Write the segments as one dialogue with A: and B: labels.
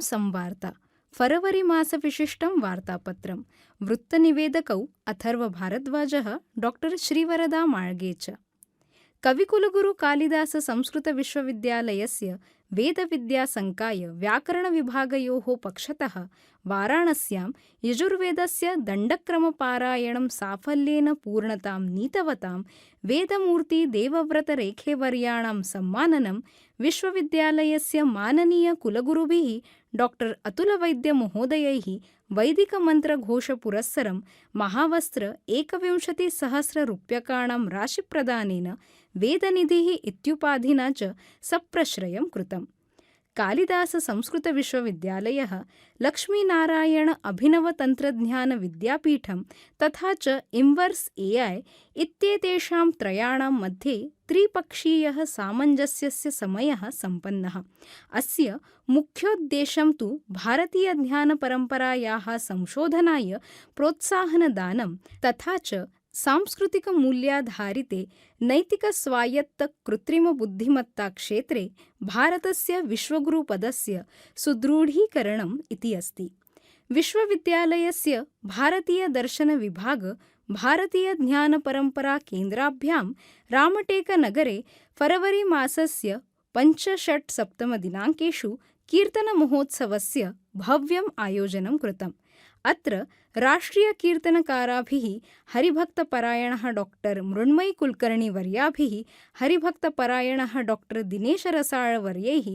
A: संवार्ता फरवरीमासविशिष्टं वार्तापत्रं वृत्तनिवेदकौ अथर्वभारद्वाजः डॉक्टर श्रीवरदा माळ्गे च। कविकुलगुरु कालिदास संस्कृतविश्वविद्यालयस्य वेदविद्यासङ्काय व्याकरणविभागयोः पक्षतः वाराणस्यां यजुर्वेदस्य दण्डक्रमपारायणं साफल्येन पूर्णतां नीतवतां वेदमूर्ति देवव्रतरेखेवर्याणां सम्माननं विश्वविद्यालयस्य माननीयकुलगुरुभिः डॉक्टर अतुलवैद्यमहोदयैः वैदिकमन्त्रघोषपुरस्सरं महावस्त्र एकविंशतिसहस्र रूप्यकाणां राशिप्रदानेन वेदनिधिः इत्युपाधिना च सप्रश्रयं कृतम्। कालिदास संस्कृतविश्वविद्यालयः लक्ष्मीनारायण अभिनवतन्त्रज्ञानविद्यापीठं तथा च इन्वर्स् AI इत्येतेषां त्रयाणां मध्ये त्रिपक्षीयः सामञ्जस्यस्य समयः सम्पन्नः। अस्य मुख्योद्देशं तु भारतीयज्ञानपरम्परायाः संशोधनाय प्रोत्साहनदानं तथा च सांस्कृतिकमूल्याधारिते नैतिकस्वायत्तकृत्रिमबुद्धिमत्ताक्षेत्रे भारतस्य विश्वगुरुपदस्य सुदृढीकरणम् इति अस्ति। विश्वविद्यालयस्य भारतीयदर्शनविभाग भारतीयज्ञानपरम्पराकेन्द्राभ्यां रामटेकनगरे फरवरीमासस्य 5-7 दिनाङ्केषु कीर्तनमहोत्सवस्य भव्यम् आयोजनं कृतम्। अत्र राष्ट्रीयकीर्तनकाराभिः हरिभक्तपरायणः डॉक्टर मृण्मयी कुलकर्णीवर्याभिः हरिभक्तपरायणः डॉक्टर दिनेशरसाळवर्यैः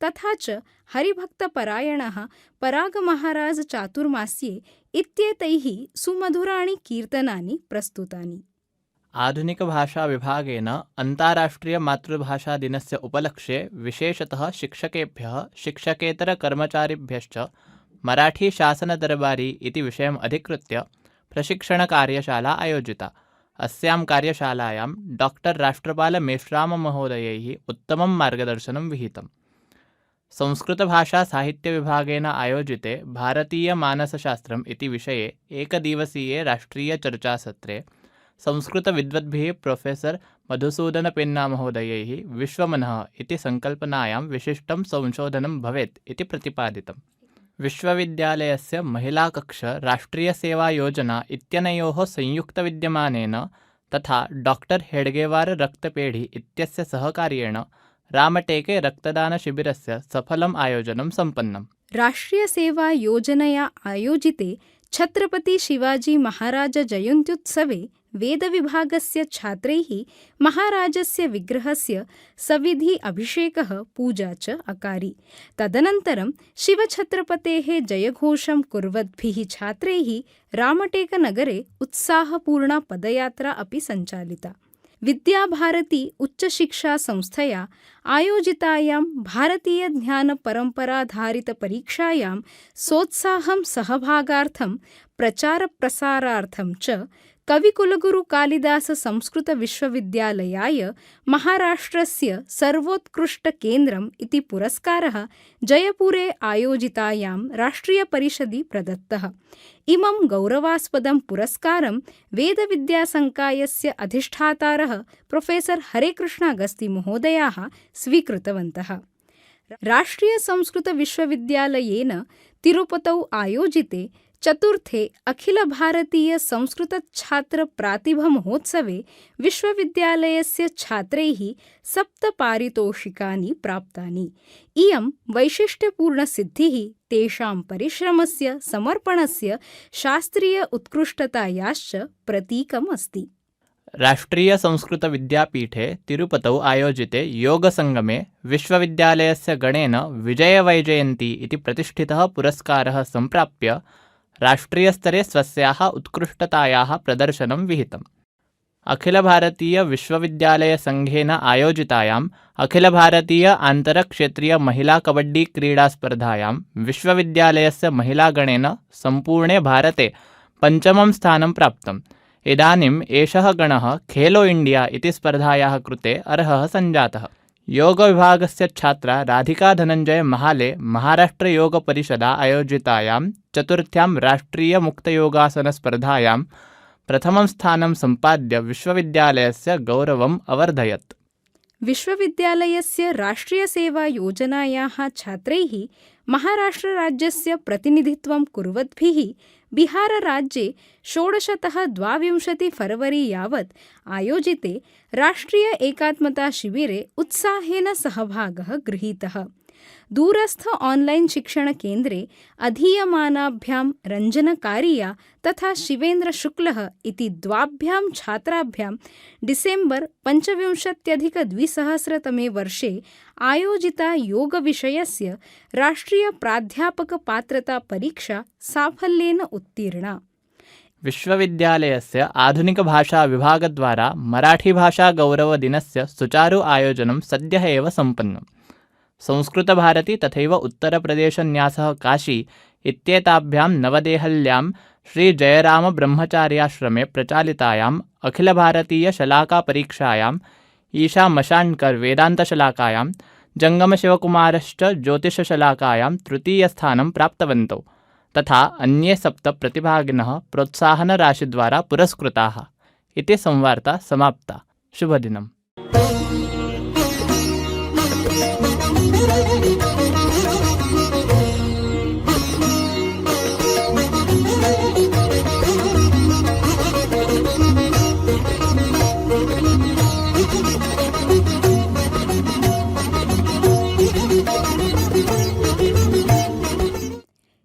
A: तथा च हरिभक्तपरायणः परागमहाराज चातुर्मास्ये इत्येतैः सुमधुराणि कीर्तनानि प्रस्तुतानि।
B: आधुनिकभाषाविभागेन अन्ताराष्ट्रियमातृभाषादिनस्य उपलक्ष्ये विशेषतः शिक्षकेभ्यः शिक्षकेतरकर्मचारिभ्यश्च मराठीशासनदरबारी इति विषयम् अधिकृत्य प्रशिक्षणकार्यशाला आयोजिता। अस्यां कार्यशालायां डॉक्टर राष्ट्रपालमेश्राममहोदयैः उत्तमं मार्गदर्शनं विहितम्। संस्कृतभाषासाहित्यविभागेन आयोजिते भारतीयमानसशास्त्रम् इति विषये एकदिवसीये राष्ट्रीयचर्चासत्रे संस्कृतविद्वद्भिः प्रोफेसर मधुसूदनपेन्नामहोदयैः विश्वमनः इति संकल्पनायां विशिष्टं संशोधनं भवेत् इति प्रतिपादितम्। विश्वविद्यालयस्य महिलाकक्ष राष्ट्रीयसेवायोजना इत्यनयोः संयुक्तविद्यमानेन तथा डॉक्टर हेड्गेवार रक्तपेढी इत्यस्य सहकार्येण रामटेके रक्तदानशिबिरस्य सफलम् आयोजनं सम्पन्नम्।
A: राष्ट्रीयसेवायोजनया आयोजिते छत्रपति शिवाजी महाराज जयन्त्युत्सवे वेदविभागस्य छात्रैः महाराजस्य विग्रहस्य सविधि अभिषेकः पूजा च अकारि। तदनन्तरं शिवछत्रपतेः जयघोषं कुर्वद्भिः छात्रैः रामटेकनगरे उत्साहपूर्णा पदयात्रा अपि सञ्चालिता। विद्याभारती उच्चशिक्षासंस्थया आयोजितायां भारतीयज्ञानपरम्पराधारितपरीक्षायां सोत्साहं सहभागार्थं प्रचारप्रसारार्थं च कविकुलगुरु कालिदास संस्कृतविश्वविद्यालयाय महाराष्ट्रस्य सर्वोत्कृष्टकेन्द्रम् इति पुरस्कारः जयपुरे आयोजितायां राष्ट्रीयपरिषदि प्रदत्तः। इमं गौरवास्पदं पुरस्कारं वेदविद्यासङ्कायस्य अधिष्ठातारः प्रोफेसर हरेकृष्णागस्तिमहोदयाः स्वीकृतवन्तः। राष्ट्रीयसंस्कृतविश्वविद्यालयेन तिरुपतौ आयोजिते चतुर्थे अखिलभारतीयसंस्कृतछात्रप्रातिभमहोत्सवे विश्वविद्यालयस्य छात्रैः 7 पारितोषिकानि प्राप्तानि। इयं वैशिष्ट्यपूर्णसिद्धिः तेषां परिश्रमस्य समर्पणस्य शास्त्रीय उत्कृष्टतायाश्च प्रतीकम् अस्ति।
B: राष्ट्रीयसंस्कृतविद्यापीठे तिरुपतौ आयोजिते योगसङ्गमे विश्वविद्यालयस्य गणेन विजयवैजयन्ती इति प्रतिष्ठितः पुरस्कारः सम्प्राप्य राष्ट्रीयस्तरे स्वस्याः उत्कृष्टतायाः प्रदर्शनं विहितम्। अखिलभारतीयविश्वविद्यालयसङ्घेन आयोजितायाम् अखिलभारतीय आन्तरक्षेत्रीयमहिलाकबड्डीक्रीडास्पर्धायां विश्वविद्यालयस्य महिलागणेन सम्पूर्णे भारते 5मं स्थानं प्राप्तम्। इदानीम् एषः गणः खेलो इण्डिया इति स्पर्धायाः कृते अर्हः सञ्जातः। योगविभागस्य छात्रा राधिका धनञ्जय महाले महाराष्ट्रयोगपरिषदा आयोजितायां चतुर्थ्यां राष्ट्रीयमुक्तयोगासनस्पर्धायां प्रथमं स्थानं सम्पाद्य विश्वविद्यालयस्य गौरवम् अवर्धयत्।
A: विश्वविद्यालयस्य राष्ट्रियसेवायोजनायाः छात्रैः महाराष्ट्रराज्यस्य प्रतिनिधित्वं कुर्वद्भिः बिहारराज्ये 16–22 फरवरी यावत् आयोजिते राष्ट्रिय एकात्मताशिबिरे उत्साहेन सहभागः गृहीतः। दूरस्थ ऑनलाइन शिक्षणकेन्द्रे अधीयमानाभ्यां रञ्जनकारिया तथा शिवेन्द्र शुक्लः इति द्वाभ्यां छात्राभ्यां डिसेम्बर् 25–2000 वर्षे आयोजिता योगविषयस्य राष्ट्रियप्राध्यापकपात्रतापरीक्षा साफल्येन उत्तीर्णा।
B: विश्वविद्यालयस्य आधुनिकभाषाविभागद्वारा मराठीभाषागौरवदिनस्य सुचारु आयोजनं सद्यः एव सम्पन्नम्। संस्कृतभारती तथैव उत्तरप्रदेशन्यासः काशी इत्येताभ्यां नवदेहल्यां श्रीजयरामब्रह्मचार्याश्रमे प्रचालितायाम् अखिलभारतीयशलाकापरीक्षायाम् ईशा मशाण्कर् वेदान्तशलाकायां जङ्गमशिवकुमारश्च ज्योतिषशलाकायां तृतीयस्थानं प्राप्तवन्तौ तथा अन्ये 7 प्रतिभागिनः प्रोत्साहनराशिद्वारा पुरस्कृताः इति संवार्ता समाप्ता। शुभदिनम्।